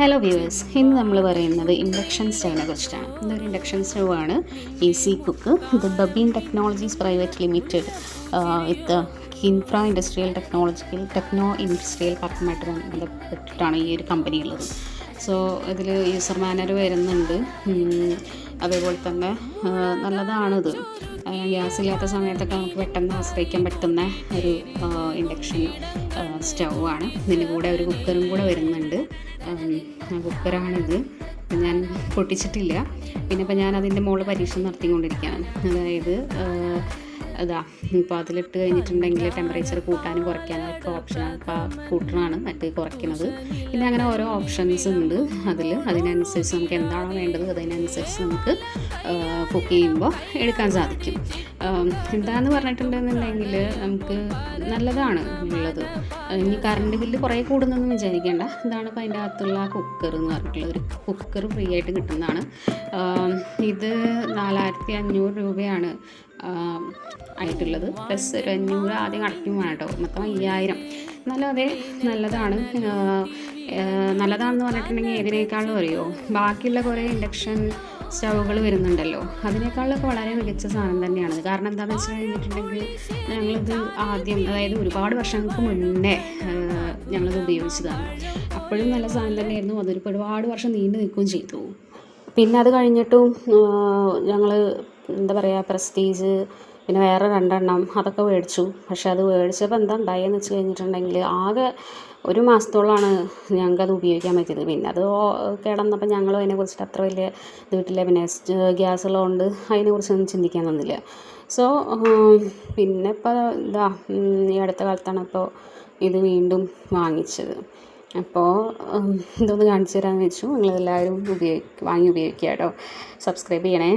Hello viewers, ഇന്ന് നമ്മൾ പറയുന്നത് ഇൻഡക്ഷൻ സ്റ്റൗവിനെ കുറിച്ചിട്ടാണ്. ഇതൊരു ഇൻഡക്ഷൻ സ്റ്റൗ ആണ്, ഈസി കുക്ക്. ഇത് ബബീൻ ടെക്നോളജീസ് പ്രൈവറ്റ് ലിമിറ്റഡ് വിത്ത് കിൻഫ്ര ഇൻഡസ്ട്രിയൽ ടെക്നോ ഇൻഡസ്ട്രിയൽ പാർക്കുമായിട്ട് ബന്ധപ്പെട്ടിട്ടാണ് ഈ ഒരു കമ്പനി ഉള്ളത്. സോ ഇതിൽ യൂസർ മാനുവൽ വരുന്നുണ്ട്. അതേപോലെ തന്നെ നല്ലതാണിത്. ഗ്യാസ് ഇല്ലാത്ത സമയത്തൊക്കെ നമുക്ക് പെട്ടെന്ന് ആശ്രയിക്കാൻ പറ്റുന്ന ഒരു ഇൻഡക്ഷൻ സ്റ്റൗ ആണ്. ഇതിൻ്റെ കൂടെ ഒരു കുക്കറും കൂടെ വരുന്നുണ്ട്. കുക്കറാണിത്. ഞാൻ പൊട്ടിച്ചിട്ടില്ല. പിന്നെ ഇപ്പോൾ ഞാൻ അതിൻ്റെ മുകളിൽ പരീക്ഷണം നടത്തിക്കൊണ്ടിരിക്കുകയാണ്. അതായത് അതാ ഇപ്പോൾ അതിലിട്ട് കഴിഞ്ഞിട്ടുണ്ടെങ്കിൽ ടെമ്പറേച്ചർ കൂട്ടാനും കുറയ്ക്കാനും ഒക്കെ ഓപ്ഷനാണ്. ഇപ്പോൾ കൂട്ടണമാണ് മറ്റേ കുറയ്ക്കുന്നത്. പിന്നെ അങ്ങനെ ഓരോ ഓപ്ഷൻസ് ഉണ്ട് അതിനനുസരിച്ച് നമുക്ക് എന്താണോ വേണ്ടത് അതിനനുസരിച്ച് നമുക്ക് കുക്ക് ചെയ്യുമ്പോൾ എടുക്കാൻ സാധിക്കും. എന്താണെന്ന് പറഞ്ഞിട്ടുണ്ടെന്നുണ്ടെങ്കിൽ നമുക്ക് നല്ലതാണ് ഉള്ളത്. ഇനി കറണ്ട് ബില്ല് കുറേ കൂടുന്നൊന്നും വിചാരിക്കേണ്ട. ഇതാണ് ഇപ്പോൾ അതിൻ്റെ അകത്തുള്ള കുക്കർ എന്ന് പറഞ്ഞിട്ടുള്ള ഒരു കുക്കർ ഫ്രീ ആയിട്ട് കിട്ടുന്നതാണ്. ഇത് 4500 രൂപയാണ് ആയിട്ടുള്ളത്. പ്ലസ് ഒരു 500 ആദ്യം അടയ്ക്കും വേണം കേട്ടോ. മൊത്തം 5000. എന്നാലും അതെ നല്ലതാണെന്ന് പറഞ്ഞിട്ടുണ്ടെങ്കിൽ ഏതിനേക്കാളും അറിയോ, ബാക്കിയുള്ള കുറേ ഇൻഡക്ഷൻ സ്റ്റൗകൾ വരുന്നുണ്ടല്ലോ, അതിനേക്കാളൊക്കെ വളരെ മികച്ച സാധനം തന്നെയാണ്. കാരണം എന്താണെന്ന് വെച്ച് കഴിഞ്ഞിട്ടുണ്ടെങ്കിൽ ഞങ്ങളിത് ആദ്യം, അതായത് ഒരുപാട് വർഷങ്ങൾക്ക് മുന്നേ ഞങ്ങളിത് ഉപയോഗിച്ചതാണ്. അപ്പോഴും നല്ല സാധനം തന്നെയായിരുന്നു. അതൊരു ഒരുപാട് വർഷം നീണ്ടു നിൽക്കുകയും ചെയ്തു. പിന്നെ അത് കഴിഞ്ഞിട്ടും ഞങ്ങൾ എന്താ പറയുക, പ്രസ്റ്റീജ് പിന്നെ വേറെ 2 എണ്ണം അതൊക്കെ മേടിച്ചു. പക്ഷെ അത് മേടിച്ചപ്പോൾ എന്താ ഉണ്ടായെന്ന് വെച്ച് കഴിഞ്ഞിട്ടുണ്ടെങ്കിൽ ആകെ 1 മാസത്തോളമാണ് ഞങ്ങൾക്കത് ഉപയോഗിക്കാൻ പറ്റിയത്. പിന്നെ അത് കിടന്നപ്പോൾ ഞങ്ങൾ അതിനെക്കുറിച്ചിട്ട് അത്ര വലിയ ഇത് കിട്ടില്ല. പിന്നെ ഗ്യാസ് ഉള്ളതുകൊണ്ട് അതിനെക്കുറിച്ചൊന്നും ചിന്തിക്കാൻ തന്നില്ല. സോ പിന്നെ ഇപ്പോൾ ഈ അടുത്ത കാലത്താണ് ഇപ്പോൾ ഇത് വീണ്ടും വാങ്ങിച്ചത്. അപ്പോൾ ഇതൊന്ന് കാണിച്ചു തരാമെന്ന് വെച്ചു. നിങ്ങളെല്ലാവരും വാങ്ങി ഉപയോഗിക്കുക കേട്ടോ. സബ്സ്ക്രൈബ് ചെയ്യണേ.